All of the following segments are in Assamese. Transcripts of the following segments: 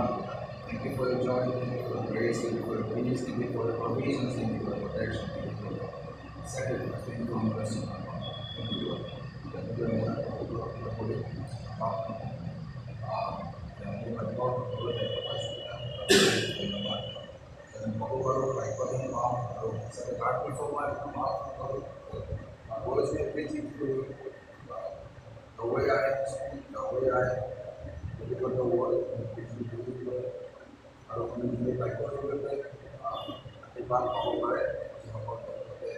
Thank you for your joy, thank you for your grace, thank you for your peace, thank you for your provision, thank you for your protection, thank you for your sacrifice, thank you for your blessing. Thank you, Lord. Thank you, Lord. Dan God boleh dan baru baik pada maaf saya God before my maaf boleh saya preaching to the way I speak, the way I deliver the word, kalau menjadi baik pada kita akibat apa boleh siapa boleh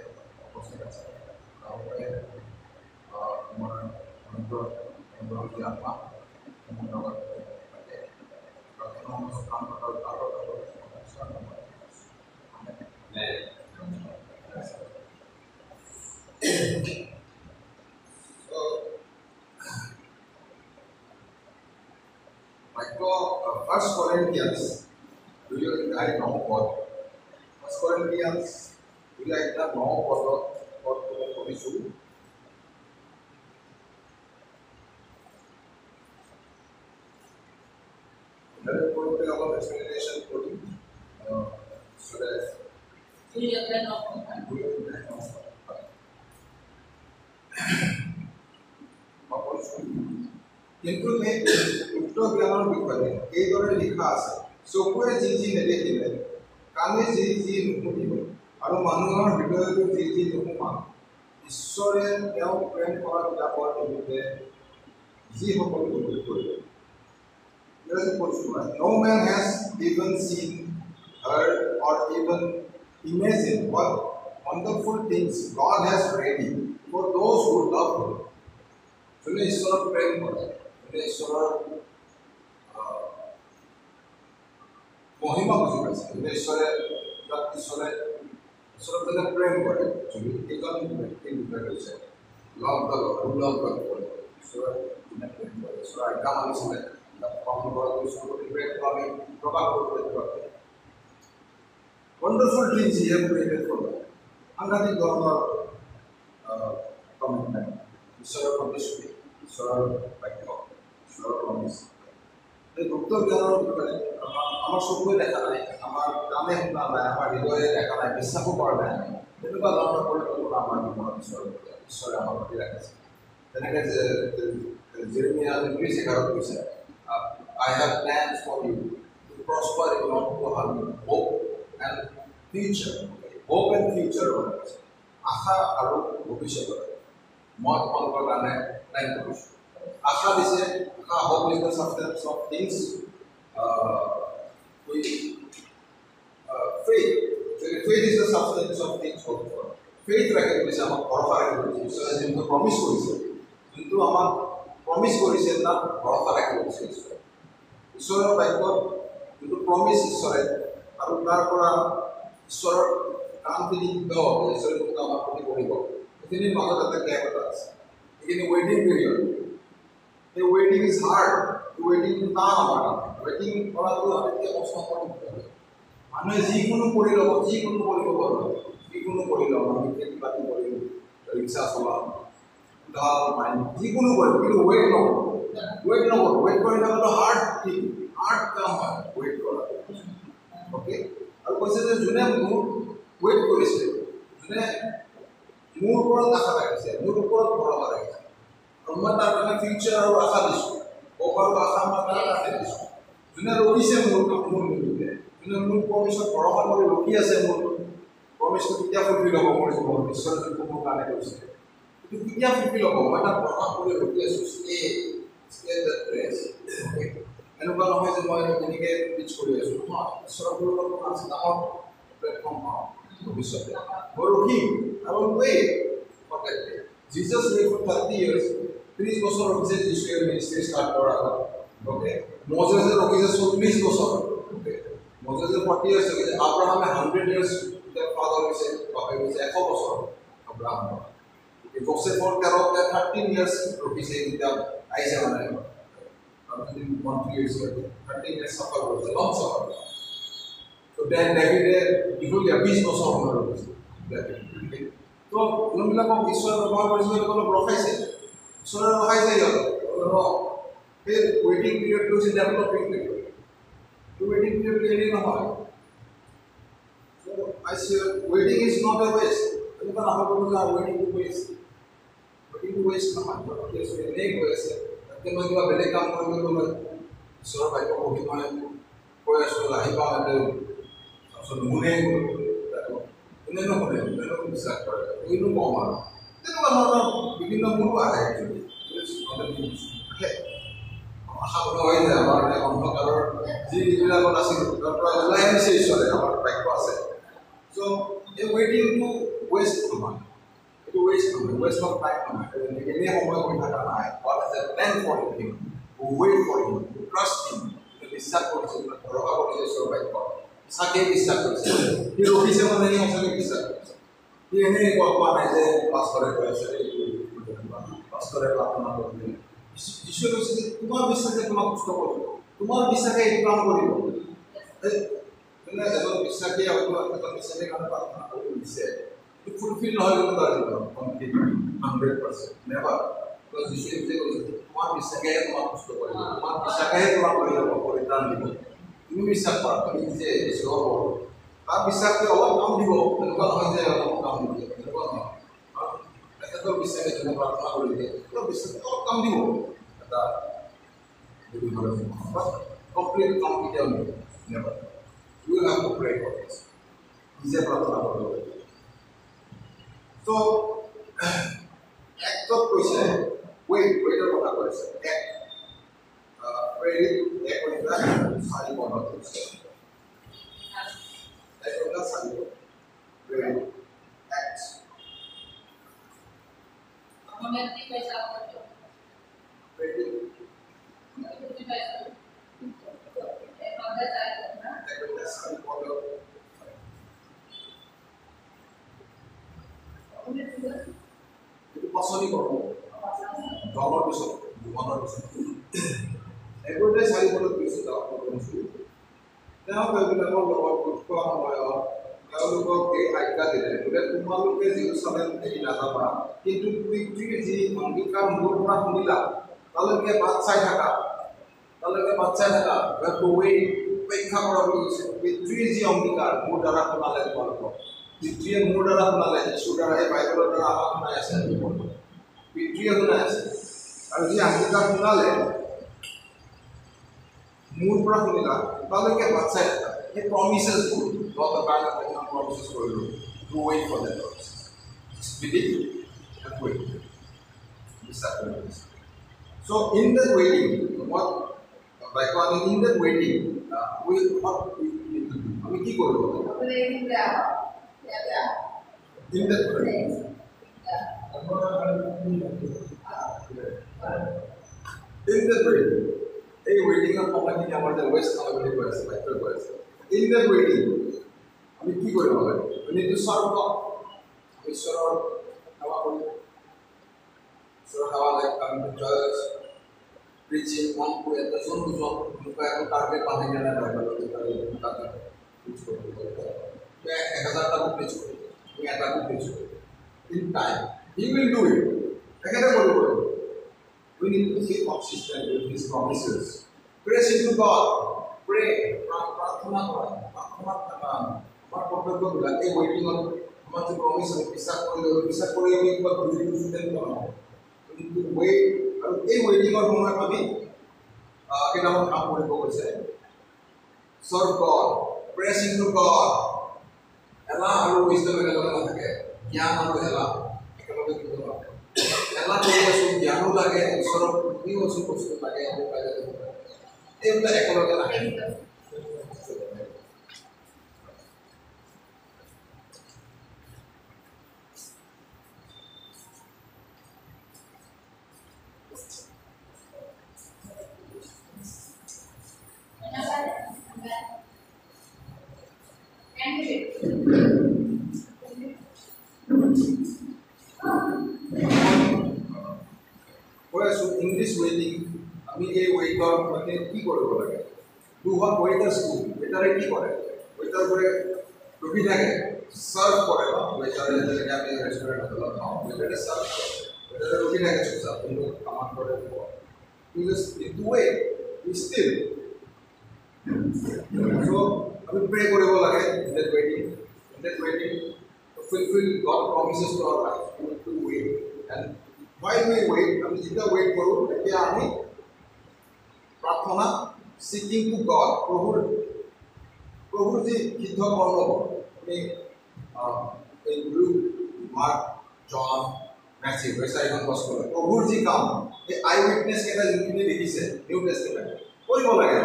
konsentrasi kalau boleh menurut siapa menurut First Corinthians, do you like know what? First Corinthians, do you like that know what to issue? Let us go to our explanation for you. So that you can know. কিন্তু এই উক্ত জ্ঞানৰ বিষয়ে এইদৰে লিখা আছে চকুৰে যি নেদেখিলে কাণে যি নুশুনিব আৰু মানুহৰ হৃদয়তো যি নুশুনা ঈশ্বৰে তেওঁ প্ৰেম কৰা বিলাকৰ বিৰুদ্ধে যিসকল উপলব্ধি কৰিব No man has even seen, heard, or even imagined what wonderful things God has ready for those who love Him. যোনে ঈশ্বৰক প্ৰেম কৰে যোনে ঈশ্বৰৰ মহিমা বুজি পাইছে যোনে ঈশ্বৰক যোনে প্ৰেম কৰে এইজন ব্যক্তিৰ বিষয়ে কৈছে love the lord who love God ঈশ্বৰক যোনে প্ৰেম কৰে ঈশ্বৰৰ আজ্ঞা মানিছিলে পালন কৰাটো ঈশ্বৰৰ প্ৰেমটো আমি প্ৰকাশ কৰিব লাগিব wonderful things He has created for us সাংঘাতিক ধৰণৰ কমিটমেণ্ট ঈশ্বৰৰ প্ৰতিশ্ৰুতি ঈশ্বৰৰ বাক্য ঈশ্বৰৰ প্ৰমিছ এই গুপ্ত জ্ঞানৰ বিষয়ে আমাৰ চকুৰে দেখা নাই আমাৰ কাণে শুনা নাই আমাৰ হৃদয়ে দেখা নাই বিশ্বাসো কৰা নাই তেনেকুৱা ধৰণৰ পৰিকল্পনা আমাৰ জীৱনত ঈশ্বৰে আমাৰ প্ৰতি ৰাখিছে যেনেকৈ জেৰেমিয়া 29:11 কৈছে I have plans for you to prosper you, not to harm you, hope and future. Hope and future. আশা আৰু ভৱিষ্যত মই তোমালোকৰ কাৰণে প্লেন কৰিছোঁ আশা দিছে hope is the substance of things faith is the substance of things hoped for. Faith ৰাখি দিছে আমাক ভৰসা ৰাখি দিছে ঈশ্বৰে যোনটো প্ৰমিছ কৰিছে যোনটো আমাক প্ৰমিছ কৰিছে তাত ভৰসা ৰাখি দিছে ঈশ্বৰৰ বাক্যত যোনটো প্ৰমিছ ঈশ্বৰে আৰু তাৰ পৰা ঈশ্বৰৰ কামখিনি ঈশ্বৰে যোনটো আমাৰ প্ৰতি কৰিব সেইখিনিৰ মাজত এটা গেপ এটা আছে সেইখিনি ৱেইটিং পিৰিয়ড এই ৱেইটিং ইজ হাৰ্ড ৱেইটিংটো টান আমাৰ ৱেইটিং কৰাটো আটাইতকৈ কষ্টকৰ মানুহে যিকোনো কৰি ল'ব যিকোনো কৰিব পাৰোঁ যিকোনো কৰি ল'ম আমি খেতি বাতি কৰিম ৰিক্সা চলাম ভাল মাইণ্ড যিকোনো কৰিম কিন্তু ৱেইট নকৰোঁ ৱেইট কৰি থাকোঁতে হাৰ্ড কাম হয় ৱেইট কৰা অ'কে আৰু কৈছে যে যোনে মোৰ ৱেইট কৰিছে যোনে মোৰ ওপৰত আশা ৰাখিছে মোৰ ওপৰত ভৰসা ৰাখিছে আৰু মই তাৰ কাৰণে ফিউচাৰ আৰু আশা দিছোঁ আৰু আশা মই তাৰ কাৰণে দিছোঁ যোনে ৰখিছে মোৰ নিমিত্তে যোনে মোৰ প্ৰমিছত ভৰসা কৰি ৰখি আছে মোৰ প্ৰমিছটো কেতিয়া ফুলফিল হ'ব মোৰ জীৱনত ঈশ্বৰে যোনটো মোৰ কাৰণে কৰিছে কিন্তু কেতিয়া ফুলফিল হ'ব মই তাত ভৰসা কৰি ৰখি আছোঁ এনেকুৱা নহয় যে মই তেনেকৈ পিচ কৰি আছোঁ নহয় ঈশ্বৰৰ পৰিকল্পনা আছে ডাঙৰ প্লেটফৰ্ম পাওঁ ভৱিষ্যতে মই ৰখিম আৰু Jesus lived for 30 years. 30 বছৰ ৰখিছে যিশুৱে মিনিষ্ট্ৰী ষ্টাৰ্ট কৰাৰ আগত অ'কে মজেছে ৰখিছে 40 বছৰ অ'কে মজেছে 40 years ৰখিছে আব্ৰাহামে 100 years তেওঁৰ ফাদাৰ হৈছে বাপে হৈছে 100 বছৰ আব্ৰাহাম জোচেফৰ 13 years ৰখিছে যেতিয়া আহিছে মানে 13 years suffer কৰিছে লং suffer তো ডেভিডে দীঘলীয়া 20 বছৰ সময় ৰখিছে তো যোনবিলাকক ঈশ্বৰে ব্যৱহাৰ কৰিছে তেওঁলোকক ৰখাইছে ঈশ্বৰে ৰখাইছে সিহঁতক সেই ৱেইটিং পিৰিয়ডটো হৈছে developing period waiting period really নহয় so I say waiting is not a waste এনেকুৱা নহয় যে waiting to waste নহয় গতিকে এনেই গৈ আছে তাতে মই কিবা বেলেগ কাম কৰিব গ'লে ঈশ্বৰৰ বাক্য পঢ়ি মই কৈ আছোঁ আহিবা তাৰপিছত নুশুনে কোনেনো বিশ্বাস কৰে কোনেনো কম আৰু তেনেকুৱা ধৰণৰ বিভিন্ন মোৰো আহে একচুৱেলি আশা কৰা হৈ যায় আমাৰ অন্ধকাৰৰ যিবিলাকত আছিল তাৰ পৰা ওলাই আহিছে ঈশ্বৰে আমাৰ বাক্য আছে চ' এই ৱেইটিংটো ৱেষ্ট নহয় এইটো ৱেষ্ট নহয় ৱেষ্ট অফ টাইম নহয় এনেই সময় কৰি থকা নাই God has a plan for him who wait for him who trust him বিশ্বাস কৰিছে ভৰসা কৰিছে ঈশ্বৰৰ বাক্য সঁচাকৈ বিশ্বাস কৰিছে সি ৰখিছে মানে সি সঁচাকৈ বিশ্বাস কৰিছে সি এনেই কোৱা নাই যে পাষ্টৰে কৈ আছে পাষ্টৰে প্ৰাৰ্থনা কৰিলে ঈশ্বৰ কৈছে যে তোমাৰ বিশ্বাসে তোমাক কষ্ট কৰিব তোমাৰ বিশ্বাসে এইটো কাম কৰিব এজন বিশ্বাসী হয়তো এজন বিশ্বাসীৰ কাৰণে প্ৰাৰ্থনা কৰিব দিছে এইটো ফুলফিল নহয় কিন্তু তাৰ জীৱনত কমপ্লিট 100% নেভাৰ বিকজ যীশুৱে যে কৈছে তোমাৰ বিশ্বাসেহে তোমাক কষ্ট কৰিব তোমাৰ বিশ্বাসেহে তোমাক পৰিত্ৰাণ দিব তুমি বিশ্বাস কৰা তুমি নিজে ঈশ্বৰ হ'ব তাৰ বিশ্বাসে অলপ কাম দিব এনেকুৱা নহয় যে অলপ কাম নিদিয়ে এনেকুৱা নহয় তেখেতৰ বিশ্বাসে যোনে প্ৰাৰ্থনা কৰি দিয়ে তেওঁৰ বিশ্বাসে অলপ কাম দিব এটা কমপ্লিট কাম কেতিয়াও নিদিয়ে never you will have to pray for this নিজে প্ৰাৰ্থনা কৰিব তো একত কৈছে ৱেইটৰ কথা কৈছে এক এক কৰিবা 4 বনত কৈছে এক কৰিবা 4 ৱেইট এক আমাদেৰ কি পয়সা কৰতে ৱেইট কি পয়সা এক আমাদেৰ চাই না এক কৰিবা 4 বনত itu pasoni kok dollar bisa $200 everyday sari bolo bisa ta ko su now ko bila ko ko hoyo তেওঁলোকক এই আজ্ঞা দিলে বোলে তোমালোকে যেৰুসালেম এৰি নাযাবা কিন্তু পিতৃৰ যি অংগীকাৰ মোৰ পৰা শুনিলা তালৈকে বাট চাই থাকা অপেক্ষা কৰা বুলি কৈছে পিতৃৰ যি অংগীকাৰ মোৰ দ্বাৰা শুনালে তোমালোকক পিতৃয়ে মোৰ দ্বাৰা শুনালে যীশুৰ দ্বাৰা এই বাইবেলৰ দ্বাৰা আমাক শুনাই আছে পিতৃয়ে শুনাই আছে আৰু যি অংগীকাৰ শুনালে মোৰ পৰা শুনিলা তালৈকে বাট চাই থাকা এই প্ৰমিছেছবোৰ Lord, the kind of promises for you. Do wait for that promises. Just believe and wait. So, in that waiting, what in that waiting, what we need to do? I mean, keep going. In that waiting. In that waiting. Hey, waiting on Papa Kini, our West Calabria West, like the West. In that waiting. আমি কি কৰিব লাগে we need to serve God ঈশ্বৰৰ সেৱা কৰিব ঈশ্বৰৰ সেৱা like coming to church preaching one to এটা জন দুজন কোনোবা এখন টাৰ্গেট বান্ধি কেনে বাইবেলৰ তাতে প্ৰিচ কৰিব লাগে 1000টা প্ৰিচ কৰিব তুমি এটা প্ৰিচ কৰিব in time he will do it তেখেতে কৰিব we need to be consistent with his promises praise to God pray প্ৰাৰ্থনা কৰা প্ৰাৰ্থনা থকা our protocol like a waiting on how to promise and বিশ্বাস কৰি আমি কিবা কৰি দিছো তেনে নহয় we need to wait আৰু এই waiting-ৰ সময়ত আমি কেইটামান কাম কৰিব কৈছে serve God praising to God এলাহ আৰু wisdom একেলগে নাথাকে জ্ঞান আৰু এলাহ একেলগে দিব নাথাকে এলাহ কৰি আছো জ্ঞানো লাগে ঈশ্বৰৰ প্ৰতিও আছো বস্তু লাগে এইবিলাক একেলগে নাথাকে in this waiting আমি এই ওয়েটার মানে কি কৰিব লাগে do what waiters do ওয়েটাৰে কি কৰে ওয়েটার করে রবি থাকে সার্ভ করে না ওয়েটারে যেটা আমি রেস্টুরেন্টে খাও ওয়েটারে সার্ভ করে ওয়েটারে রবি থাকে চুপচাপ কিন্তু কামান করে you just need to wait you still So আমি pray কৰিব লাগে in that waiting to fulfill God promises to our life. We need to wait. And while we wait, আমি যেতিয়া wait কৰোঁ তেতিয়া আমি প্ৰাৰ্থনা seeking to God, প্ৰভুৰ যি সিদ্ধ কৰ্ম আমি এই গ্ৰুপ মাৰ্ক জন মেথিউ এই চাৰিখন গছপুৰ প্ৰভুৰ যি কাম এই আই উইটনেছ কেইটা যোনখিনি দেখিছে নিউ টেষ্টিমেণ্ট পঢ়িব লাগে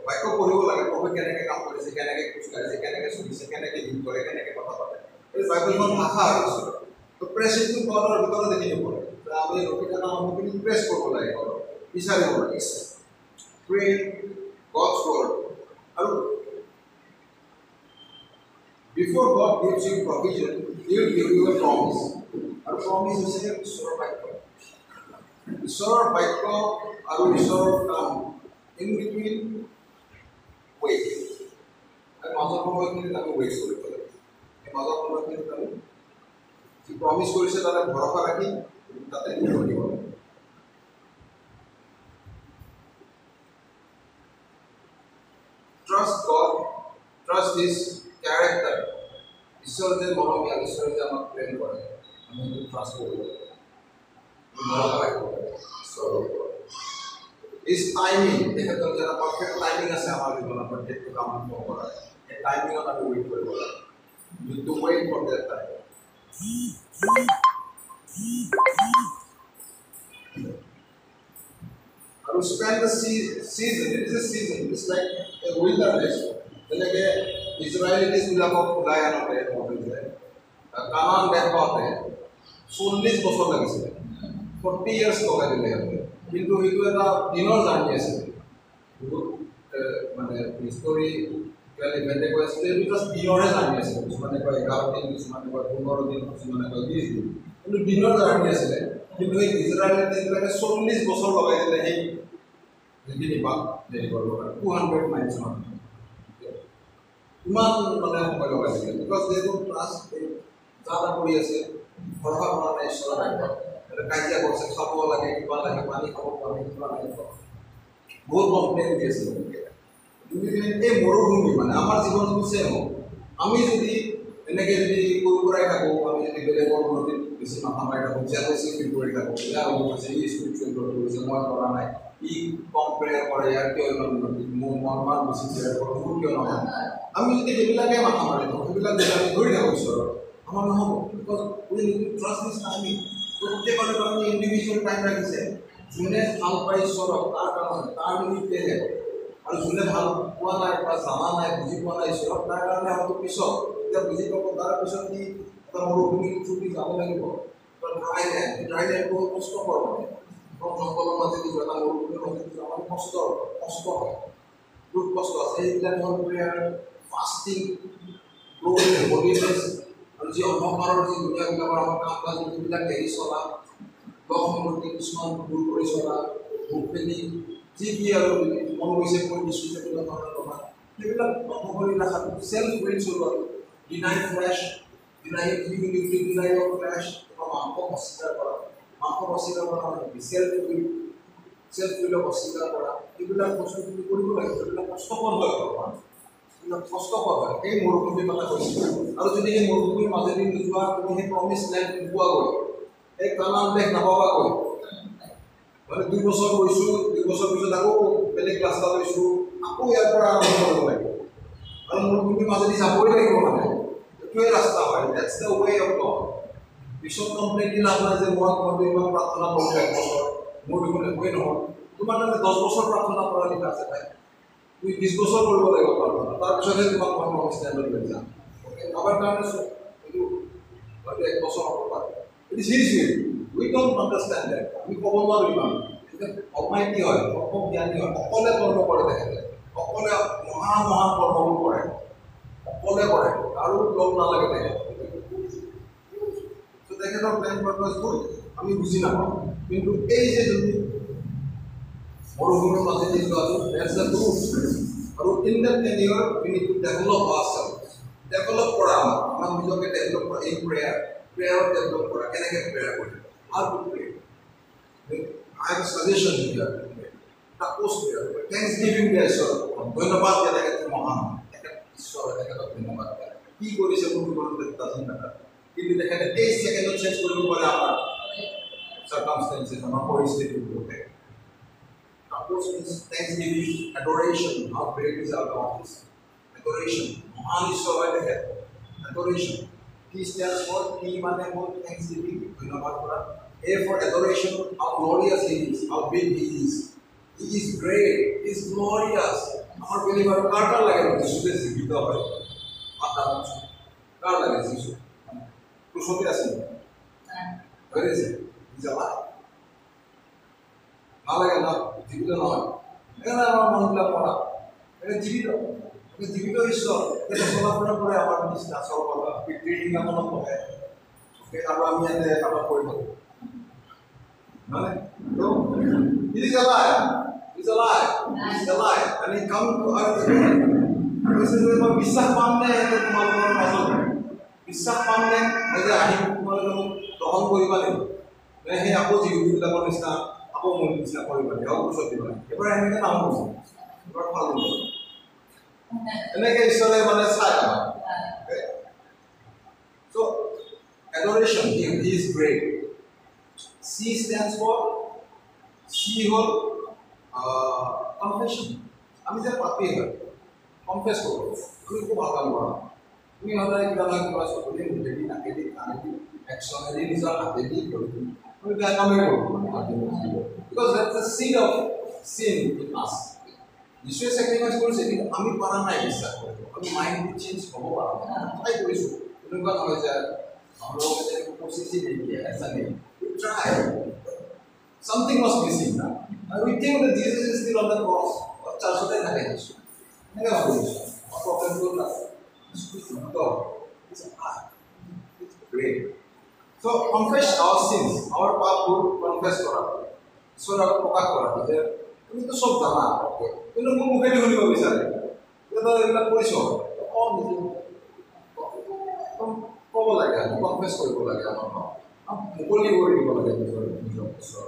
বাক্য পঢ়িব লাগে প্ৰভুৱে কেনেকৈ কাম কৰিছে কেনেকৈ খোজ কাঢ়িছে কেনেকৈ চলিছে কেনেকৈ হিট কৰে কেনেকৈ কথা পাতে এই বাইবেলখন ভাষা হৈছে তো প্ৰেছটো গডৰ ভিতৰত দেখিব পাৰে আমি ৰখি থকা মানুহখিনি প্ৰেছ কৰিব লাগে গডক বিচাৰিব লাগে প্ৰে God's word আৰু before God gives you provision, He will give you a promise. And promise is a Ishwarar Baikya. Ishwarar Baikya and Ishwarar kaam in between wait. And মাজৰ সময়খিনিত আমি wait কৰিব লাগে। এই মাজৰ সময়খিনিত আমি যি promise কৰিছে তাতে ভৰসা ৰাখি তাতে কৰিব লাগিব। Trust God, trust His character. ঈশ্বর যে মনোমিয়া ঈশ্বর যে আমাকে প্রেম করে আমি কিন্তু ট্রাস্ট করব ইস টাইমিং দেখে তো যারা পারফেক্ট টাইমিং আছে আমার জীবনে প্রত্যেকটা কাম করা এই টাইমিং আমি ওয়েট করব you to wait for that time and spend the season it is a season it's like a wilderness like Israelis বিলাকক ওলাই আনতে মহিলে কানান দেশ পাওঁতে 40 বছৰ লাগিছিলে 40 ইয়াৰ্ছ লগাই দিলে কিন্তু সেইটো এটা দিনৰ জাৰ্ণি আছিলে বহুত মানে হিষ্টৰী ইভেণ্টে কৈ আছিলে এইটো জাষ্ট দিনৰে জাৰ্ণি আছিলে কিছুমানে কয় 11 দিন কিছুমানে কয় 15 দিন কিছুমানে কয় 20 দিন কিন্তু দিনৰ জাৰ্ণি আছিলে কিন্তু এই ইজৰাইলিবিলাকে 40 বছৰ লগাই দিলে সেই যিখিনি বাট হেৰি কৰিব কাৰণে 200 মাইলছ মান ইমান মানে সময় লগাইছিলে বিকজ দে ডোন্ট ট্ৰাষ্ট যাতা কৰি আছে ভৰসা কৰা নাই ঈশ্বৰৰ বাক্যত কাজিয়া কৰিছে খাব লাগে কিবা লাগে পানী খাব লাগে কিবা লাগে বহুত কমপ্লেইন দি আছে এই মৰুভূমি মানে আমাৰ জীৱনটো চেম আমি যদি এনেকৈ যদি কুৰকুৰাই থাকোঁ আমি যদি বেলেগৰ নদীত বেছি মাথা মাৰি থাকোঁ জেলাচি ফিল কৰি থাকোঁ ইয়াৰ হৈছে ই স্পিৰিচুৱেল গ্ৰ'থ কৰিছে মই কৰা নাই ই কম্পেয়াৰ কৰে ইয়াৰ কিয় ইমান নদী মোৰ মন বেছি প্ৰেয়াৰ কৰোঁ মোৰ কিয় নহয় আমি যদি সেইবিলাকে মাথা মাৰি থাকোঁ সেইবিলাক যদি আমি ধৰি থাকোঁ ঈশ্বৰৰ আমাৰ নহ'ব because we need two trust this timing প্ৰত্যেকৰে কাৰণে ইণ্ডিভিজুৱেল টাইম ৰাখিছে যোনে ভাল পাই ঈশ্বৰক তাৰ কাৰণে তাৰ নিমিত্তেহে আৰু যোনে ভাল পোৱা নাই বা জানা নাই বুজি পোৱা নাই ঈশ্বৰক তাৰ কাৰণে হয়তো পিছত এতিয়া বুজি পাব তাৰ পিছত সি এটা মৰুভূমি ছুটি যাব লাগিব ড্ৰাই লেণ্ড বহুত কষ্টকৰ মানে জংঘলৰ মাজেদি এটা মৰুভূমিৰ মাজেদি আমাৰ কষ্ট হয় বহুত কষ্ট আছে সেইবিলাক হ'ল প্ৰেয়াৰ ফাষ্টিং হলিনেছ আৰু যি অন্ধকাৰৰ যি দুনীয়াবিলাকৰ আমাৰ কাম কাজ যিবিলাক এৰি চলা গহমূৰ্তি কিছুমান দূৰ কৰি চলা ভোকখিনি যি কি আৰু মন গৈছে কৈ দিছোঁ সেইবিলাক ধৰণৰ কথা সেইবিলাক বন্ধ কৰি ৰখাটো চেল্ফ উইল চলোৱাটো deny flesh deny of flesh মাংস অস্বীকাৰ কৰা মানে চেল্ফ উইলক অস্বীকাৰ কৰা এইবিলাক বস্তু তুমি কৰিব লাগিব এইবিলাক কষ্টকৰ হয় অলপমান এইবিলাক কষ্টকৰ হয় এই মৰুভূমিৰ কথা কৈছোঁ আৰু যদি সেই মৰুভূমিৰ মাজেদি নোযোৱা তুমি সেই প্ৰমিছ লেণ্ড নোপোৱাগৈ এই কানান দেশ নাপাবাগৈ মানে 2 বছৰ গৈছোঁ 2 বছৰ পিছত আকৌ বেলেগ ৰাস্তা লৈছোঁ আকৌ ইয়াৰ পৰা আৰম্ভ কৰিব লাগিব আৰু মৰুভূমিৰ মাজেদি যাবই লাগিব মানে এইটোৱে ৰাস্তা হয় that's the way of God পিছত কমপ্লেইন দি লাভ নাই যে মই ইমান প্ৰাৰ্থনা কৰোঁ 1 বছৰ মোৰ দেখোন একোৱেই নহয় তোমাৰ তাতে 10 বছৰ প্ৰাৰ্থনা কৰা লিখা আছে ভাই তুমি 20 বছৰ কৰিব লাগিব প্ৰাৰ্থনা তাৰপিছতহে তোমাক মই ষ্টেণ্ডত লৈ যাম আমাৰ কাৰণে এইটো হয়তো 1 বছৰ হ'ব পাৰে it is his will we don't understand that আমি ক'ব নোৱাৰোঁ ইমান অমাইতি হয় জ্ঞানী হয় অকলে কৰ্ম কৰে তেখেতে অকলে মহান কৰ্মবোৰ কৰে অকলে কৰে আৰু লগ নালাগে তেখেতৰ প্লেন পাৰপাছবোৰ আমি বুজি নাপাওঁ কিন্তু এই যে যদি মৰুভূমিৰ মাজেদি যোৱাটো দেটছ দ্য ট্ৰুথ আৰু in that tenure we need to develop ourselves develop কৰা আমাক নিজকে ডেভেলপ কৰা এই প্ৰেয়াৰত ডেভেলপ কৰা কেনেকৈ প্ৰেয়াৰ কৰিম how to pray I have a suggestion here post thanks giving দিয়ে ঈশ্বর ধন্যবাদ দিয়ে দেখে মহান ঈশ্বর দেখে ধন্যবাদ কি করেছে কোনো কিন্তু দেখেন এই সেকেন্ডত চেঞ্জ কৰিব পাৰে আমাৰ circumstances আমাৰ পৰিস্থিতিবোৰতে Suppose means thanksgiving, adoration. How great is our God? Adoration. Mahan Ishwar right ahead. Adoration. T stands for T mane for thanksgiving. Dhanyabad kora. A for adoration. How glorious He is. How big He is. He is great. He is glorious. Our believer kar lage Jisu ke jivito hoy. Ata kar lage Jisu. Kushoti asin. Where is it? He's alive. নালাগে না জীবিত নহয় এখানে আমার মনটা পড়া এটা জীবিত জীবিত ঈশ্বর এটা চলাফেরা করে আমার নিষ্ঠা সর্বদা ট্রেনিং এমন হয় ওকে আর আমি এতে আমরা করে থাকবো মানে তো He's alive. He's alive. He's alive. And He come to earth again. This is the বিশ্বাস পামনে এটা তোমালোকৰ মাজত বিশ্বাস পামনে যে আহি তোমালোকক গ্ৰহণ কৰিবা লাগিব সেই আকৌ জীৱবিলাকৰ নিচিনা মূল নিচিনা কৰিব লাগে অৱশ্যে দিব লাগে এবাৰ এনেকৈ নাম কৈছে এবাৰ ভাল হ'ব এনেকৈ ঈশ্বৰে মানে চাই so adoration he is great C stands for C হ'ল confession আমি যে পাপী হয় কনফেছ কৰোঁ তুমি খুব ভাল কাম কৰা তুমি সদায় কিবা নহয় কিবা চকুদি মুখেদি নাকেদি কাণেদি একশ্যনেদি নিজৰ হাতেদি কৰি তুমি বেয়া কামেই কৰোঁ because that's the seed of sin in us. Jesus sacrifice কৰিছে কিন্তু আমি পাৰা নাই বিশ্বাস কৰিব আমি মাইণ্ড চেঞ্জ হ'ব পাৰা নাই ট্ৰাই কৰিছোঁ এনেকুৱা নহয় যে আমাৰ লগত কোচিছি নেকি এসা নেই try something was missing now and we think that Jesus is still on the cross or চাৰ্চতে থাকে Jesus এনেকৈ ভাবিছোঁ প্ৰব্লেম হ'ল না God is great so confess our sins our পাপবোৰ confess কৰা ঈশ্বৰক প্ৰকাশ কৰা যে তুমিতো চব জানা কিন্তু মোৰ মুখেদি শুনিব বিচাৰে এইবিলাক কৰিছ ক'ব লাগে কনফেছ কৰিব লাগে আমাৰ মুকলি কৰি দিব লাগে নিজৰ ঈশ্বৰ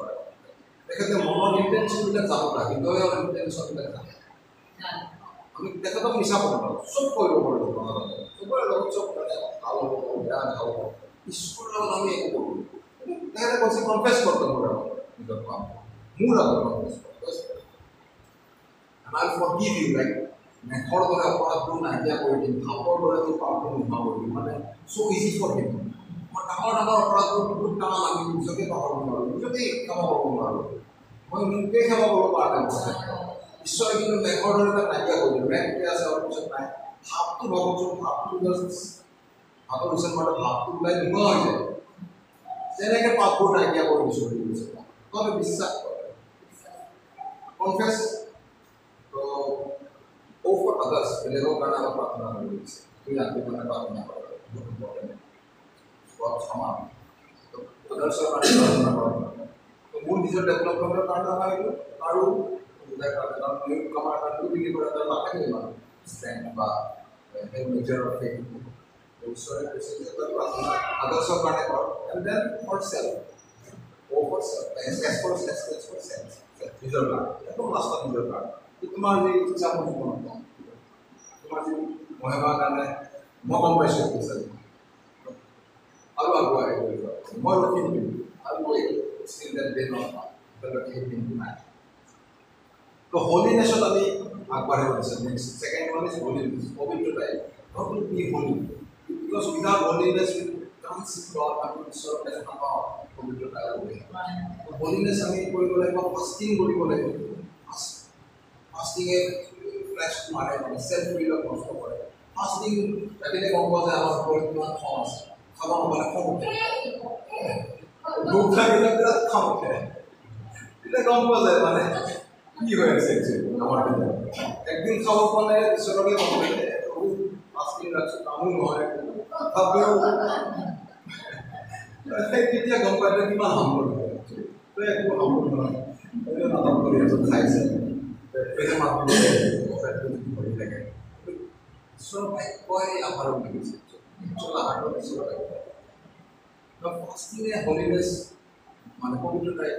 তেখেতে মনৰ ইণ্টেনশ্যনবিলাক যাব লাগে হৃদয়ৰ ইণ্টেনশ্যনবিলাক জানে আমি তেখেতক মিছা ক'ব পাৰোঁ চব কৰিব পাৰোঁ চবৰে লগত চব ভাল হ'ব বেয়া হ'ব ঈশ্বৰৰ লগত আমি একো কৰোঁ তেখেতে কৈছে কনফেছ কৰিব পাৰোঁ নিজৰ পাপ মোৰ আগত and I'll forgive you like মেঘৰ দৰে অপৰাধবোৰ নাইকিয়া কৰি দিম ভাপৰ দৰে তোৰ পাপবোৰ নোহোৱা কৰি দিম মানে so easy for him মই ডাঙৰ ডাঙৰ অপৰাধবোৰ বহুত টান আমি নিজকে পাহৰিব নোৱাৰোঁ নিজকে ক্ষমা কৰিব নোৱাৰোঁ মই মোকে ক্ষমা কৰিব পৰা নাই ঈশ্বৰে কিন্তু মেঘৰ দৰে তাক নাইকিয়া কৰি দিম মেঘ এতিয়া আছে অলপ পিছত নাই ভাৱটো ভাবকচোন ভাৱটো ভাতৰ পিছত মানে ভাৱটো ওলাই নোহোৱা হৈ যায় তেনেকৈ পাপবোৰ নাইকিয়া কৰি দিছোঁ বুলি কৈছে তই বিশ্বাস কৰ confess to go for others बेलेगों का नाम प्रार्थना करो कोई आपके मन में प्रार्थना करो बहुत इम्पोर्टेंट है बहुत क्षमा तो others का प्रार्थना करो तो मूल निजर डेवलपमेंट का प्रार्थना है आरो उधर प्रार्थना न्यू कमांड टू भी बड़ा तर बात है ना स्ट्रेंथ बा है मेजर ऑफ फेथ तो सर कैसे तो प्रार्थना others का करो and then for self over self as for self নিজৰ কাম একদম লাষ্টত নিজৰ কাম তোমাৰ যে ইচ্ছা মোৰ মনত তোমাৰ যে মহিমাৰ কাৰণে মই গম পাইছোঁ বিচাৰি আৰু আগুৱাই গৈ মই ৰখি দিম আৰু গৈ ষ্টিল দেট ডে নট ৰখি দিম নাই তো হলিনেছত আমি আগবাঢ়িব বিচাৰোঁ next second one is holiness পবিত্ৰতাই how to be holy because without holiness we can't see God আমি ঈশ্বৰক দেখা নাপাওঁ পবিত্ৰতা হলিনেছ আমি কৰিব লাগিব ফাষ্টিং কৰিব লাগিব ফাষ্টিঙে ফ্লেছ মাৰে মানে চেল্ফ উইলক নষ্ট কৰে ফাষ্টিং ৰাতিলে গম পোৱা যায় আমাৰ ওপৰত কিমান খং আছে খাব নাপালে খং উঠে ভোক লাগিলে বিৰাট খং উঠে তেতিয়া গম পোৱা যায় মানে কি হৈ আছে আমাৰ একদিন খাব পালে ঈশ্বৰকে গম পালে ফাষ্টিং ৰাখছোঁ কামো নহয় তথাপিও কেতিয়া গম পাইছে কিমান হামল একো হামল নহয় নাটক কৰি আছোঁ খাইছে ঈশ্বৰ বাক্যই আমাৰ লাগিছে ফাষ্টিঙে হলিনেছ মানে পবিত্ৰতাই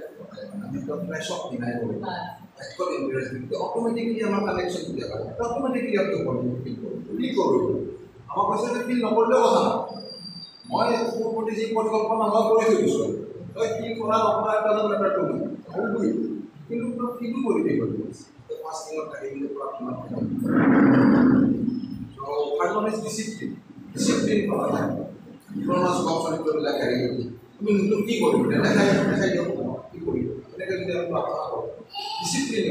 মানে ফ্লেছক ডিনাই কৰিব actual interest automatically our connection to the automatically up to feel করব আমার কাছে ফিল নকরলেও কথা না মই তোৰ প্ৰতি যি পৰিকল্পনা মই কৰি থৈছো তই কি কৰা নকৰা এটা matter to me I will do it কিন্তু তই কিটো কৰি দিব the first thing of taking the problem so third one is discipline কৰা যায় পুৰণা স্বভাৱ চৰিত্ৰবিলাক হেৰি তুমি নতুন কি কৰিবা দেখাই দিয়ক কি কৰিবা এনেকৈ যদি আমি প্ৰাৰ্থনা কৰোঁ discipline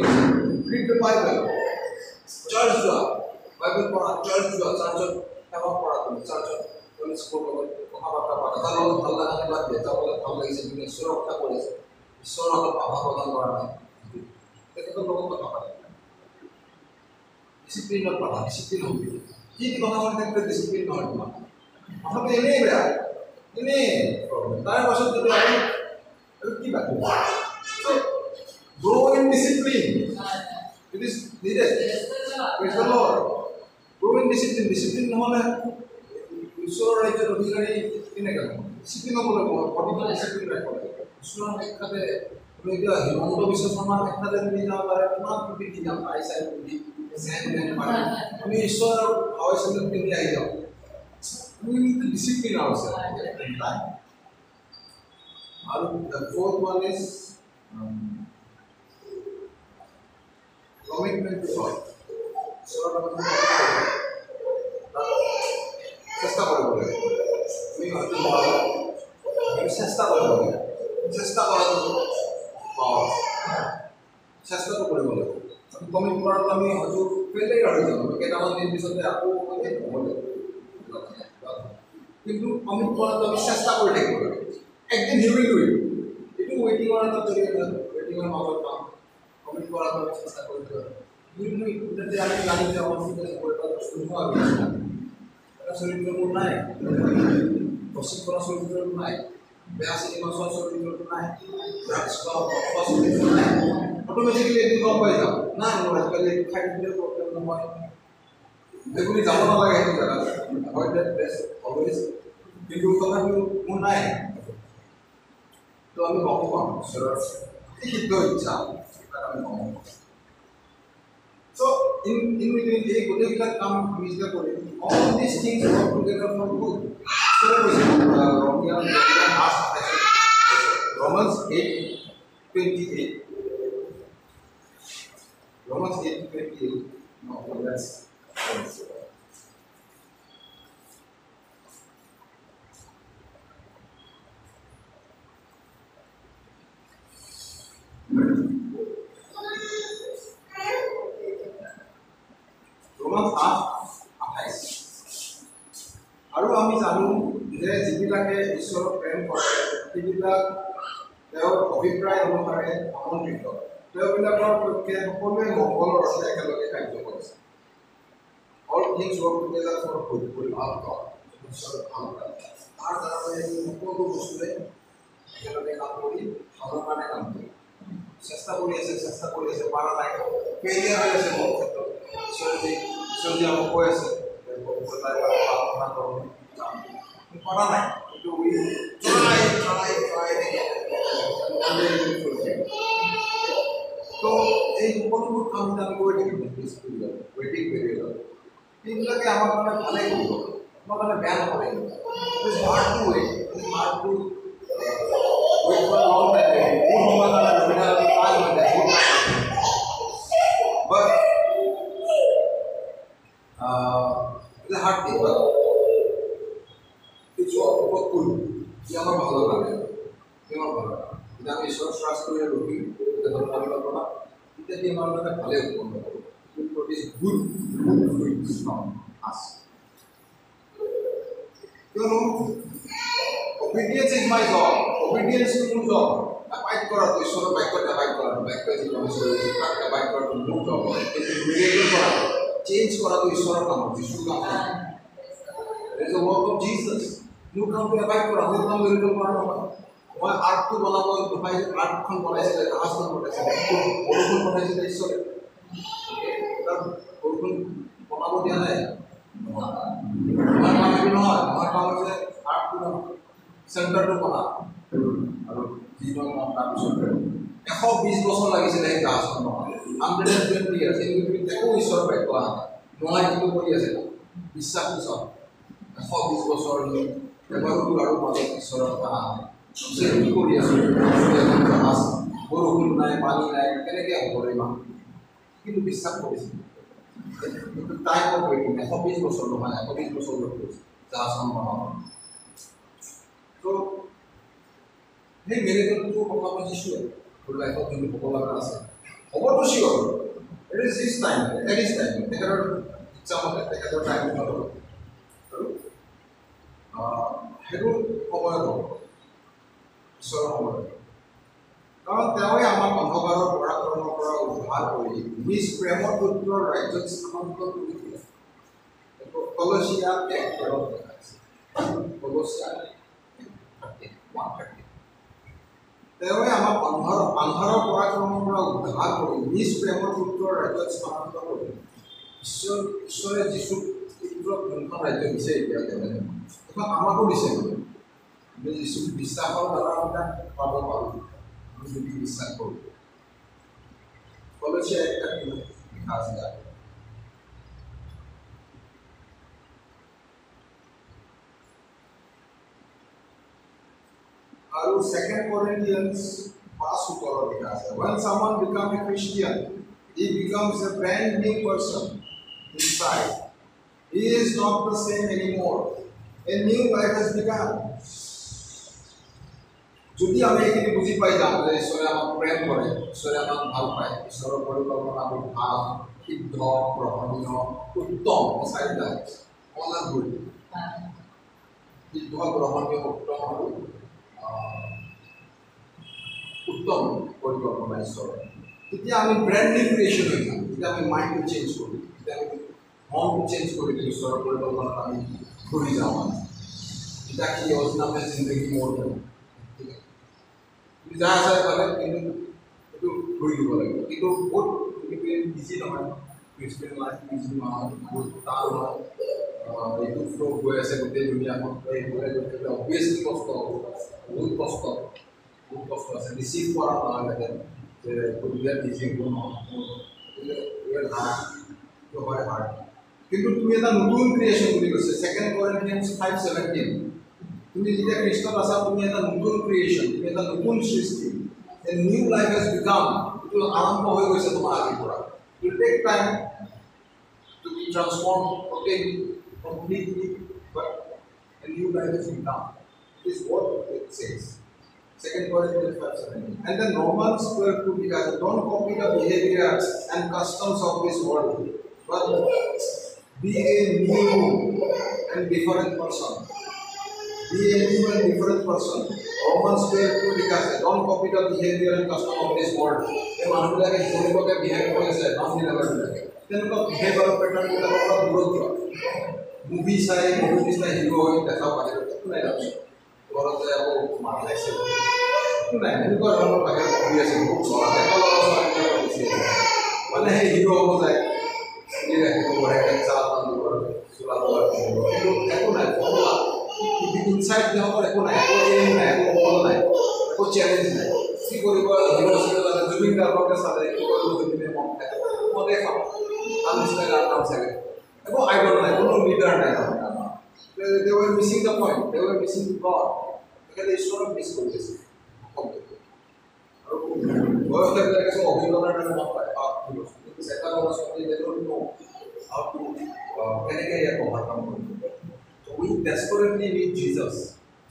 read the Bible church যোৱা বাইবেল পঢ়া চাৰ্চ যোৱা চাৰ্চত সেৱা কৰা তুমি চাৰ্চত তুমি স্কুল লগত কথা বাৰ্তা পাতা তাৰ লগত ভাল লগা নাই বা দেউতাকলে ভাল লাগিছে তুমি ঈশ্বৰৰ কথা কৰিছে ঈশ্বৰৰ লগত ভাষা প্ৰদান কৰা নাই তেখেতৰ লগত কথা পাতা ডিসিপ্লিনত পাতা ডিসিপ্লিন হ'ব কি কথা কৈ থাকিলে ডিসিপ্লিন নহয় তোমাৰ কথাটো এনেই বেয়া এনেই তাৰ পাছত যদি আমি কি বাকি grow in discipline. It is needed. Praise the Lord. Grow in discipline. Discipline নহলে ঈশ্বৰৰ ৰাজ্যৰ অধিকাৰী কেনেকৈ হ'ব? ডিসিপ্লিন হ'বলৈ প্ৰতিটো ডিসিপ্লিন ৰাখিব লাগিব। ঈশ্বৰৰ শিক্ষাতে তুমি এতিয়া হিমন্ত বিশ্ব শৰ্মাৰ শিক্ষাতে তুমি যাব পাৰে কিমান পিন্ধি যাম আইচাই পিন্ধি তুমি ঈশ্বৰৰ আৱশ্যক পিন্ধি আহি যাওঁ তুমি কিন্তু ডিসিপ্লিন আছে আৰু the fourth one is commitment to God. চেষ্টা কৰিব লাগে তুমি হয়তো চেষ্টা কৰিব লাগে চেষ্টা কৰাটো চেষ্টাটো কৰিব লাগে কমিট কৰাটো আমি হয়তো ফেইলিয়াৰ হৈ যাম কেইটামান দিন পিছতে আকৌ হ'ব কিন্তু কমিট কৰাটো আমি চেষ্টা কৰি থাকিব লাগে একদিন হিউইল ডু ইট এইটো ৱেইটিঙৰ এটা জৰিয়তে ৱেইটিঙৰ মাজত কাম কমিট কৰাটো আমি চেষ্টা কৰিব লাগে যদি আমি জানি যে আমাৰ চৰিত্ৰবোৰ নাই প্ৰস্তুত কৰা চৰিত্ৰটো নাই বেয়া চিনেমা চোৱা চৰিত্ৰটো নাই ড্ৰাগছ খোৱা চৰিত্ৰ নাই অট'মেটিকেলি এইটো গম পাই যাম নাই মোৰ আজিকালি খাই দিলে প্ৰব্লেম নহয় এইবুলি যাব নালাগে সেইটো জেগাত হয় ডেট বেষ্ট অলৱেজ কিন্তু তথাপিও মোৰ নাই তো আমি গম পাম ঈশ্বৰৰ সিদ্ধ ইচ্ছা আমি গম পাম So, in between the good come is the all these things work together for good. So, Romans 8:28. Romans 8:28. No, that's আৰু আমি জানো যে যিবিলাকে ঈশ্বৰক প্ৰেম কৰে সেইবিলাক তেওঁৰ অভিপ্ৰায় অনুসাৰে আমন্ত্ৰিত তেওঁবিলাকৰ পক্ষে সকলোৱে মংগলৰ অৰ্থে একেলগে কাৰ্য কৰিছে all things work together for good বুলি ভাল পাওঁ ঈশ্বৰৰ ভাল পায় তাৰ দ্বাৰা সকলো বস্তুৱে একেলগে কাম কৰি ভালৰ কাৰণে কাম কৰে চেষ্টা কৰি আছে পাৰা নাই ফেইলিয়াৰ হৈ আছে মোৰ ক্ষেত্ৰত ঈশ্বৰে আমাক কৈ আছে পাৰা নাই কিন্তু তো এই সকলোবোৰ কাম আমি কৰি থাকিম ৱেইটিং পিৰিয়ডত সেইবিলাকে আমাৰ কাৰণে ভালেই কৰিব আমাৰ কাৰণে বেয়া নকৰে hard to wait hard to wait for long time মোৰ সময় কাৰণে but it's a hard thing, but it's what cool. You are not bad. You are not bad. If I show trust to your routine, the whole family of God, it is not a bad thing. It produce good fruits from us. You know, obedience is my job. Obedience is my job. I fight for it. So I fight for it. Back to the promise. I fight for it. No job. It's a miracle for us. Change kora to Ishwar kam Jishu kam there is a work of Jesus you come to abide kora who come miracle kora moi art to banabo bhai art khon banaisile ghas khon banaisile borokon banaisile Ishwar tar borokon banabo dia nai আমার কাম কি নহয় আমার কাম হচ্ছে art to center to bana aru জীবন নাম তাৰ পিছত 120 বছৰ লাগিছিল এই ghas khon banaবলে 120 years কিন্তু তুমি একো ঈশ্বৰৰ বাক্য অহা নাই নহয় কিন্তু কৰি আছে বিশ্বাস পিছত 120 বছৰ এবাৰো আৰু মাজত ঈশ্বৰৰ কথা অহা নাই কি কৰি আছো জাহাজ বৰষুণ নাই পানী নাই কেনেকৈ হ'ব ইমান কিন্তু বিশ্বাস কৰিছে টাইম অফ ৱেইটিং 120 বছৰ নহয় 120 বছৰ কৰিছে জাহাজখন বনাব তো সেই মেৰেথনটো কথা মই দিছোঁ তোৰ লাইফত যোনটো হ'ব লগা আছে হ'বতো চিয়'ৰ it is this time it is time তেখেতৰ ইচ্ছা মতে তেখেতৰ টাইম আৰু সেইটো সময়ত হ'ব ঈশ্বৰৰ সময়ত কাৰণ তেওঁৱে আমাক অন্ধকাৰৰ পৰাক্ৰমৰ পৰা উদ্ধাৰ কৰি নিজ প্ৰেমৰ পুত্ৰৰ ৰাজ্যত স্থানান্তৰ কৰি দিলে কলচীয়া 1:13 দেখাইছে কলচীয়া 1:13 তেওঁৱে আমাক আন্ধাৰৰ পৰাক্ৰমৰ পৰা উদ্ধাৰ কৰি নিজ প্ৰেমৰ পুত্ৰৰ ৰাজ্যত স্থানান্তৰ কৰি ঈশ্বৰে যীশুক পুত্ৰক যোনখন ৰাজ্য দিছে এতিয়া এখন আমাকো দিছে আমি যীশুক বিশ্বাসৰ দ্বাৰা আমি পাব পাৰোঁ আমি যদি বিশ্বাস কৰোঁ কলচীয়া 1:13 লিখা আছে আৰু 2 Corinthians 5:17 লিখা আছে when someone becomes a Christian he becomes a brand new person inside he is not the same anymore a new life has begun যদি আমি এইখিনি বুজি পাই যাওঁ যে ঈশ্বৰে আমাক প্ৰেম কৰে ঈশ্বৰে আমাক ভাল পায় ঈশ্বৰৰ পৰিকল্পনাবোৰ ভাল সিদ্ধ গ্ৰহণীয় উত্তম চাৰিটা all are good সিদ্ধ গ্ৰহণীয় উত্তম আৰু উত্তম পৰিকল্পনা ঈশ্বৰৰ তেতিয়া আমি ব্ৰেণ্ড নিউ ক্ৰিয়েশ্যন হৈ যাম তেতিয়া আমি মাইণ্ডটো চেঞ্জ কৰোঁ তেতিয়া আমি মনটো চেঞ্জ কৰি দিওঁ ঈশ্বৰৰ পৰিকল্পনাত আমি ঘূৰি যাওঁ তেতিয়া কি অজনামে জিন্দগী মোৰ ঠিক আছে তুমি যা আছা পালে কিন্তু এইটো ঘূৰি দিব লাগিব কিন্তু বহুত ইজি নহয় ক্ৰিষ্টিয়ান লাইফ ইজি নহয় বহুত টান হয় এইটো ফ্ল' গৈ আছে গোটেই দুনীয়াখন এইবোৰে গতিকে অভিয়াছলি কষ্ট হ'ব বহুত কষ্ট আছে ৰিচিভ কৰা নহয় যে গতিকে ৰিচিভ নহয় হাৰ্ড কিন্তু তুমি এটা নতুন ক্ৰিয়েশ্যন বুলি কৈছে 2 Corinthians 5:17 তুমি যেতিয়া খ্ৰীষ্টত আছা তুমি এটা নতুন ক্ৰিয়েশ্যন তুমি এটা নতুন সৃষ্টি a new life has become এইটো আৰম্ভ হৈ গৈছে তোমাৰ আজিৰ পৰা it take time to be transform completely but a new life has become it is what it says 2 Corinthians 5:17 and then Romans 12:2 because don't copy the behavior and customs of this world but be a new and different person Romans 12:2 because don't copy the behavior and custom of this world এই মানুহবিলাকে যেনেকুৱাকৈ বিহেভ কৰিছে মানুহবিলাকে তেনেকুৱা বিহেভিয়াৰ পেটাৰ্ণবিলাকৰ পৰা দূৰত যোৱা মুভি চাই নিচিনা হিৰো হৈ দেখা বাহিৰত একো নাই তাৰপিছত ঘৰত যায় আকৌ মাৰ খাইছে একো নাই এনেকুৱা ধৰণৰ বাহিৰত ঘূৰি আছে খুব চলা ডেকা ল'ৰা ছোৱালীবিলাক বেছি মানে সেই হিৰো হ'ব যায় ৰাখিব পাৰে চাহ চোলা তোলা কিন্তু একো নাই ফৰ্মুলা ইনচাইড সিহঁতৰ একো নাই একো এম নাই একো বল নাই একো চেলেঞ্জ নাই কি কৰিব হিৰো আছিলে তাতে জুবিন গাৰ্গকে চালে কি কৰিব জুবিনে মন খায় মনে খাওঁ তাৰ নিচিনা গান নাম চাগে একো আইডল নাই কোনো লিডাৰ নাই they were missing the point they were missing the God তেখেতে ঈশ্বৰক মিছ কৰি আছে আৰু বয়সবিলাকে চব অভিজ্ঞতাৰ কাৰণে মন পায় কিন্তু এটা ল'ৰা ছোৱালী they don't know how to কেনেকৈ ইয়াক অভাৰকাম কৰিব we desperately need Jesus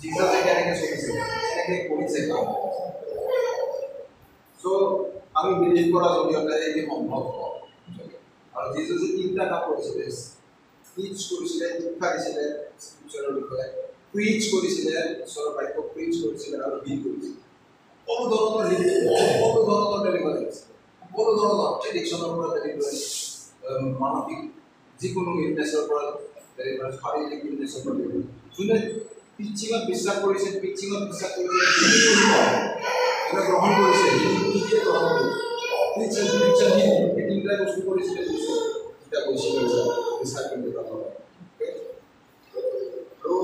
কেনেকৈ চলিছে কেনেকৈ কৰিছে কাম চ' আমি বিলিভ কৰাৰ জৰিয়তে এই সম্ভৱ হ'ব আৰু জিজাছে তিনিটা কাম কৰিছিলে টিচ কৰিছিলে শিক্ষা দিছিলে স্ক্ৰিপচাৰৰ বিষয়ে প্ৰিচ কৰিছিলে ঈশ্বৰৰ বাক্য প্ৰিচ কৰিছিলে আৰু হিল কৰিছিলে সকলো ধৰণৰ ডেলিভাৰেঞ্চ সকলো ধৰণৰ এডিকশ্যনৰ পৰা ডেলিভাৰেঞ্চ মানসিক যিকোনো ইলনেছৰ পৰা ডেলিভাৰেঞ্চ শাৰীৰিক ইলনেছৰ পৰা ডেলিভাৰেঞ্চ যোনে পিচিঙত বিশ্বাস কৰিছে গ্ৰহণ কৰিছে গ্ৰহণ কৰিছে তিনিটাই বস্তু কৰিছিলে যেতিয়া কৈছিলে আৰু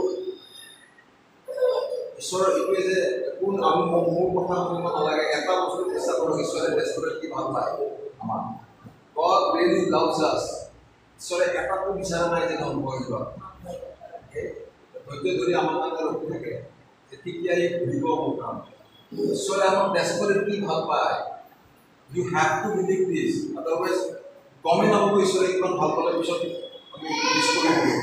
ঈশ্বৰৰ এইটোৱে যে কোন আমি মোৰ কথা শুনিব নালাগে এটা বস্তু চেষ্টা কৰক ঈশ্বৰে ডেছপাৰেটলি ভাল পায় আমাৰ God really loves us. ঈশ্বৰে এটাকো বিচাৰা নাই যে ধ্বংস হৈ যোৱা। ধৈৰ্য ধৰি আমাৰ কাৰণে ৰখি থাকে যে তেতিয়াই ঘূৰিব মোৰ কাম। ঈশ্বৰে আমাক ডেছপাৰেটলি ভাল পায়। You have to believe this. Otherwise, গমেই নাপাব ঈশ্বৰে কিমান ভাল পালে পিছত আমি মিছ কৰি দিওঁ।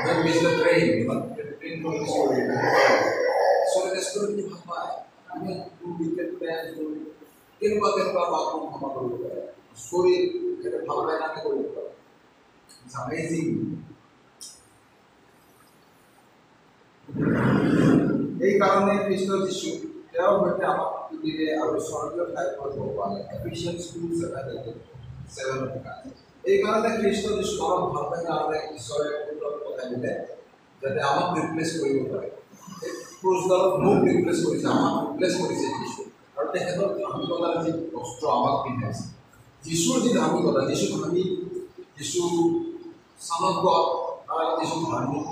When miss the train, but the train from miss কৰি দিওঁ। ঈশ্বৰে ডেছপাৰেটলি ভাল পায়। আমি উইকেট প্লেন কৰি কেনেকুৱা বাক ক্ষমা কৰিব পাৰে। ঈশ্বৰে এটা ভাল পায় কাৰণে কৰিব পাৰে। It's amazing. এই কাৰণে কৃষ্ণ যীশু তেওঁৰ সৈতে আমাক দিলে আৰু স্বৰ্গীয় ঠাইত পালে। এফিচিয়েন্স 2:7 এই কাৰণে কৃষ্ণ যীশু আমাক ভাল পায় কাৰণে ঈশ্বৰে পঠাই দিলে যাতে আমাক ৰিপ্লেচ কৰিব পাৰে। ক্ৰুজডালত মোক ৰিপ্লেচ কৰিছে, আমাক ৰিপ্লেচ কৰিছে যীশু। আৰু তেখেতৰ ধাৰ্মিকতাৰ যি বস্ত্ৰ আমাক পিন্ধাইছে। যীশুৰ যি ধাৰ্মিকতা, যীশু ধাৰ্মিক, যীশু চানজ্ঞ, যীশু ধাৰ্মিক,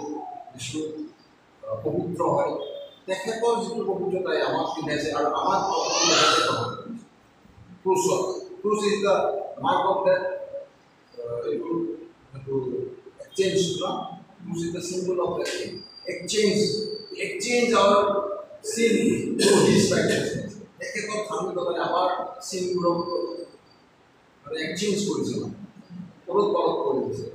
যীশু পবিত্ৰ হয়। তেখেতৰ যিটো পবিত্ৰতাই আমাক পিন্ধাইছে আৰু আমাক cross is the mark of the এইটো exchange cross is the symbol of the exchange our sin to his righteousness. তেখেতৰ ধাৰ্মিকতাই আমাৰ চিনবোৰক মানে এক্সচেঞ্জ কৰিছে, ওলট পালট কৰি দিছে।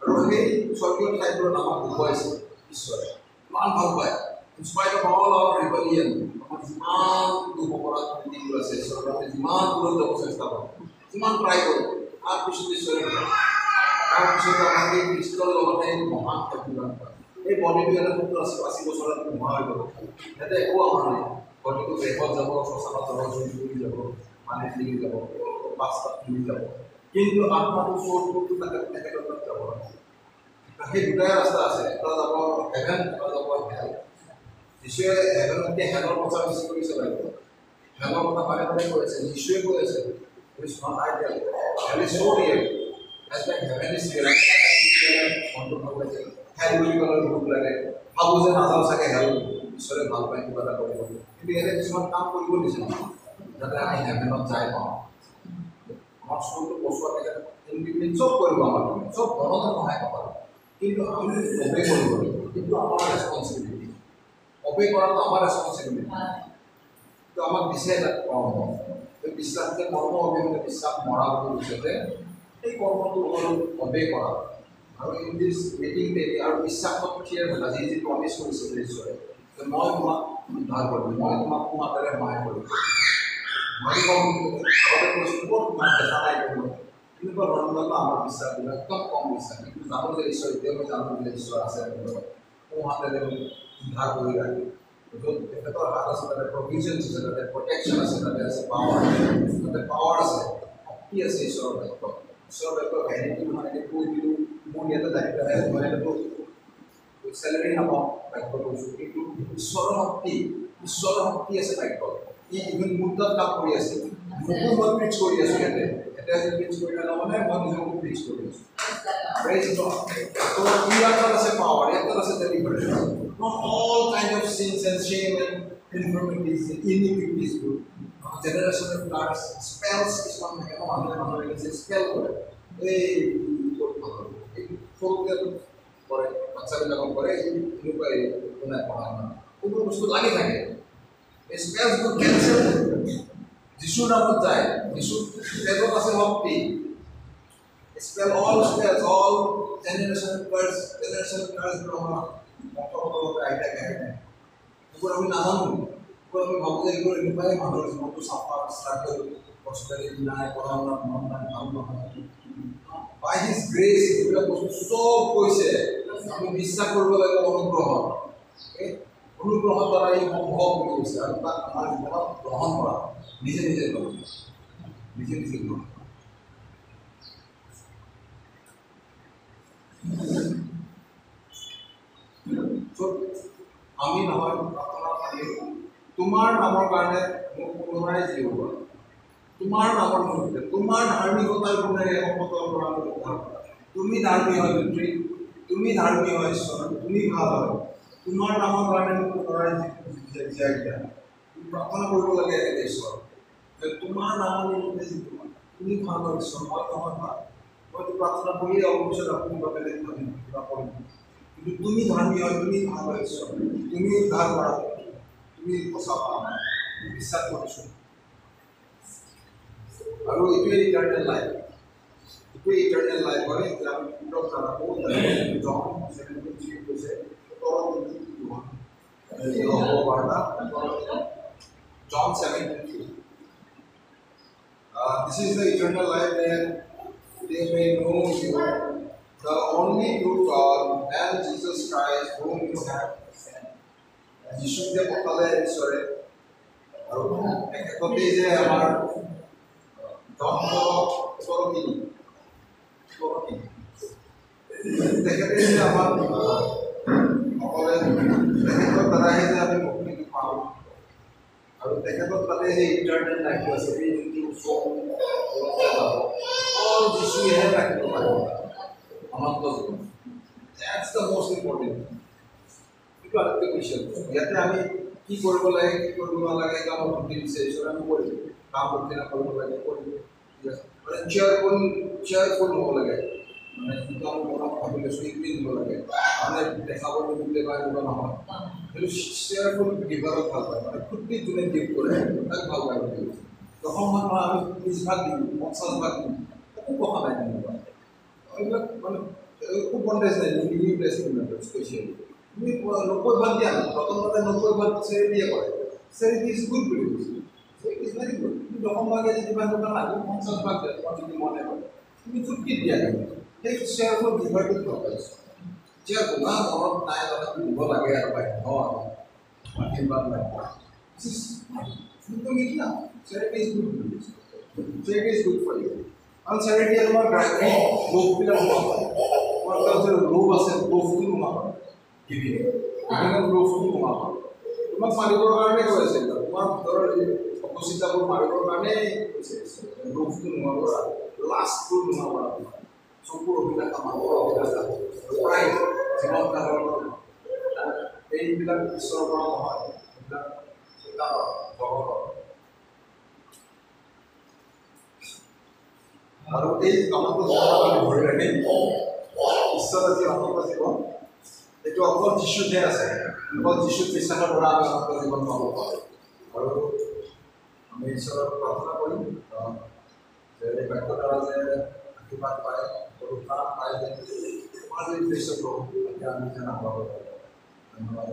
আৰু সেই স্বৰ্গীয় ঠাইবোৰত আমাক দেখুৱাইছে ঈশ্বৰে ইমান ভাল পায়। ইনস্পাইট অফ অল আৱাৰ ৰিবেলিয়ন, আমাৰ যিমান দুখ অপৰাধ নীতিবোৰ আছে, ঈশ্বৰৰ আমি যিমান দূৰত যাব চেষ্টা কৰোঁ, যিমান ট্ৰাই কৰোঁ, তাৰপিছত ঈশ্বৰে তাৰপিছত আমাক এই কৃষ্ণৰ লগতে মহান শক্তিবান পায়। এই বডিটো এটা 70-80 বছৰত নোহোৱা হৈ গ'ল। ইয়াতে একো আমাৰ নাই। বডিটো দেশত যাব, শ্মশানত যাব, জুই পুৰি যাব, পানীত মিলি যাব, পাঁচটাত মিলি যাব। কিন্তু আত্মাটো চৌৰটো তেখেতৰ তাত যাব লাগে। সেই দুটাই ৰাস্তা আছে, এটা যাব হেভেন, এটা যাব হেল। যীশুৱে হেভেনতকৈ হেলৰ কথা বেছি কৰিছে বাইদেউ। হেলৰ কথা বাৰে বাৰে কৈ আছে, যীশুৱে কৈ আছে মনটো ভাল লাগে। হেল বুলি ক'লে ভোক লাগে, ভাবোঁ যে নাযাওঁ চাগে হেল, ঈশ্বৰে ভাল পায় কিবা এটা কৰিব। কিন্তু ইয়াতে কিছুমান কাম কৰিব দিছে যাতে আমি হেভেনত যাই পাওঁ। আমাৰ চৌৰটো বচোৱা তেখেত ইণ্ডিপেণ্ডেণ্ট চব কৰিব, আমাৰ চব ধৰণে সহায় পাব। কিন্তু আমি অবে কৰিব লাগিব, কিন্তু আমাৰ ৰেছপনচিবিলিটি, অবে কৰাটো আমাৰ ৰেছপনচিবিলিটি। কিন্তু আমাক দিছে এটা কৰ্ম, এই বিশ্বাস যে কৰ্ম অবিহনে বিশ্বাস মৰা বুলি কৈছে যে সেই কৰ্মটো হ'ল অবে কৰা। আৰু ইন দিছ মিটিং ডেলি আৰু বিশ্বাসত থিয় হৈ আজি যি প্ৰমিছ কৰিছে ঈশ্বৰে যে মই তোমাক উদ্ধাৰ কৰিম, মই তোমাক তোমাৰে সহায় কৰিম। মই কৈছোঁ ক'ত তোমাক দেখা নাই কৰিব। এনেকুৱা ধৰণৰ আমাৰ বিশ্বাসবিলাক একদম কম বিশ্বাস। কিন্তু জানো যে ঈশ্বৰ, এতিয়া মই জানো যে ঈশ্বৰ আছে, মোৰ হাতেৰে উদ্ধাৰ কৰি ৰাখে। য'ত তেখেতৰ হাত আছে তাতে প্ৰভিজনছ আছে, তাতে প্ৰটেকশ্যন আছে, তাতে আছে পাৱাৰ আছে, শক্তি আছে ঈশ্বৰৰ বাক্যত। ঈশ্বৰৰ বাক্যৰ ভেলিডিটি মানে কৈ দিলোঁ মোৰ ইয়াতে দায়িত্ব আহে, মই এইটো চেলেৰি নাপাওঁ বাক্য কৈছোঁ, কিন্তু ঈশ্বৰৰ শক্তি আছে বাক্যত। ই ইভেন মোৰ তাত কাম কৰি আছে, মোকো মই প্ৰিচ কৰি আছোঁ ইয়াতে। এটা প্ৰিচ কৰি থকা মানে মই নিজকো প্ৰিচ কৰি আছোঁ। Praise God. So ইয়াৰ তাত আছে পাৱাৰ, ইয়াৰ তাত আছে ডেলিভাৰেন্স। Not all kind of sins and shame and infirmities, iniquities, generational curse, spells কিছুমান থাকে ন, মানুহে যে স্পেল কৰে, এই সৰুতে কৰে, বাচ্চাবিলাকক কৰে, এনেকুৱা কোনে পঢ়া শুনা কোনো বস্তু লাগি থাকে। এই স্পেলছবোৰ কেঞ্চেল যিশুৰ নামত যায়। যিশুৰ পেটত আছে শক্তি। Spell all spells, all generational curse আমাৰ আইতা কাহিনী এইবোৰ আমি নাজানো। এইবোৰ আমি ভাবোঁ যে এইবোৰ এনেকুৱাই মানুহৰ জীৱনটো চাফা ষ্টাৰ্ট প্ৰস্পেৰিটি নাই, পঢ়া শুনাত মন নাই, ভাল নহয়। বাই হিজ গ্ৰেচ এইবিলাক বস্তু চব কৈছে। আমি বিশ্বাস কৰিব লাগিব অনুগ্ৰহত। অনুগ্ৰহৰ দ্বাৰা এই সম্ভৱ বুলি কৈছে আৰু তাক আমাৰ জীৱনত গ্ৰহণ কৰা, নিজে নিজে গ্ৰহণ, নিজে নিজে গ্ৰহণ। আমি নহয় তোমাৰ নামৰ কাৰণে মোক পুনৰাই জীওৱা, তোমাৰ নামৰ মূৰ্তে, তোমাৰ ধাৰ্মিকতাৰ গুণেৰে সম্পদৰ পৰা মোক উদ্ধাৰ কৰা। তুমি ধাৰ্মিক হয় পিতৃ, তুমি ধাৰ্মিক হয় ঈশ্বৰ, তুমি ভাল হয়, তোমাৰ নামৰ কাৰণে মোক পুনৰাই জীয়াই দিয়া। প্ৰাৰ্থনা কৰিব লাগে ঈশ্বৰ যে তোমাৰ নামানিলে যি তুমি ভাল হৈছে মই নহয় ভাল মইতো প্ৰাৰ্থনা কৰিয়ে অৱশ্যে আপুনি বা বেলেগ ভাবি কিবা কৰিম কিন্তু তুমি ধৰ্মী হয় তুমি ভাল হৈছ তুমি উদ্ধাৰ কৰা তুমি বচাবা বিশ্বাস কৰিছোঁ আৰু এইটোৱে ইটাৰনেল লাইফ এইটোৱে ইটাৰনেল লাইফ হয় যে আমি পুৰক জানাবো জন 17 কৈছে John 17:3. This is the eternal life that they may know you, the only true God, and Jesus Christ, whom you have sent. Jesus যে পঠালে ঈশ্বৰে আৰু একেকতে যে আমাৰ তেখেতে যে আমাৰ সকলে তেখেতৰ দ্বাৰাহে যে আমি মুক্তিটো পাওঁ আৰু তেখেতৰ তাতে যে ইণ্টাৰনেট লাইফটো আছে সেই যোনটো অল যিশুৱেহে ৰাখিব পাৰিব অনন্ত জীৱন দ্যাটছ দ্য মষ্ট ইম্পৰ্টেণ্ট এইটো আটাইতকৈ কুৱেশ্যন ইয়াতে আমি কি কৰিব লাগে কি কৰিব নালাগে কামৰ বুদ্ধি দিছে ঈশ্বৰে আমি কৰিম কাম প্ৰতিদিনা কৰিব লাগে কৰিম ঠিক আছে মানে চেয়াৰফুল হ'ব লাগে মানে যিটো আমি মনত ভাবি লৈছোঁ এইটোৱে দিব লাগে মানে দেখাব নিদিলে বা এনেকুৱা নহয় কিন্তু চেয়াৰফুল গিভাৰত ভাল পায় মানে ফূৰ্তি যোনে গিভ কৰে তাক ভাল পায় দশম ভাগ আমি 20 ভাগ দিম 50 ভাগ দিম একো কথা নাই তেনেকুৱা এইবিলাক মানে একো বন্দেজ নাই নিউ প্লেচমেণ্ট স্পেচিয়েলি তুমি 90 ভাগ দিয়া প্ৰথম কথা 90 ভাগ চেৰিটিয়ে কৰে চেৰিটি ইজ গুড বুলি কৈছে চেৰিটি ইজ ভেৰি গুড তুমি দশম ভাগে যদি কিবা দোকান লাগে 50 ভাগ দিয়া তোমাৰ যদি মনে হয় তুমি ফূৰ্তি দিয়া সেই চেয়াৰফুল গিভাৰটো ভাল পাইছোঁ এতিয়া তোমাৰ মনত নাই কথাটো দিব লাগে আৰু বাধ্য আশীৰ্বাদ লাগে কিন্তু কি না charity is good for you. Charity is good for you. And charity is not greedy. লোভবিলাক নহয় তোমাৰ যে লোভ আছে লোভটো নহয় গিভিং লোভটো নহয় তোমাক মাৰিবৰ কাৰণে কৈ আছে তোমাৰ ভিতৰৰ এই অপচিতাবোৰ মাৰিবৰ কাৰণে লোভটো নোহোৱা লাষ্টটো নোহোৱা চকুৰ অভিলাষা মানুহৰ অভিলাষা প্ৰায় জীৱন কালৰ এইবিলাক ঈশ্বৰৰ পৰা নহয় এইবিলাক জগতৰ আৰু এই অনন্ত জীৱনক আমি ধৰি ৰাখিম ঈশ্বৰৰ যি অনন্ত জীৱন এইটো অকল যিশুতে আছে অকল যিশুক বিশ্বাসৰ পৰা আমি অনন্ত জীৱন পাব পাৰোঁ আৰু আমি ঈশ্বৰক প্ৰাৰ্থনা কৰিম যে এই বাক্যৰ দ্বাৰা যে আশীৰ্বাদ পায় অনুপ্ৰাণ পায় যে তোমাৰ যি উদ্দেশ্য কৰোঁ তেতিয়া আমি যেন আগবাঢ়িব পাৰোঁ ধন্যবাদ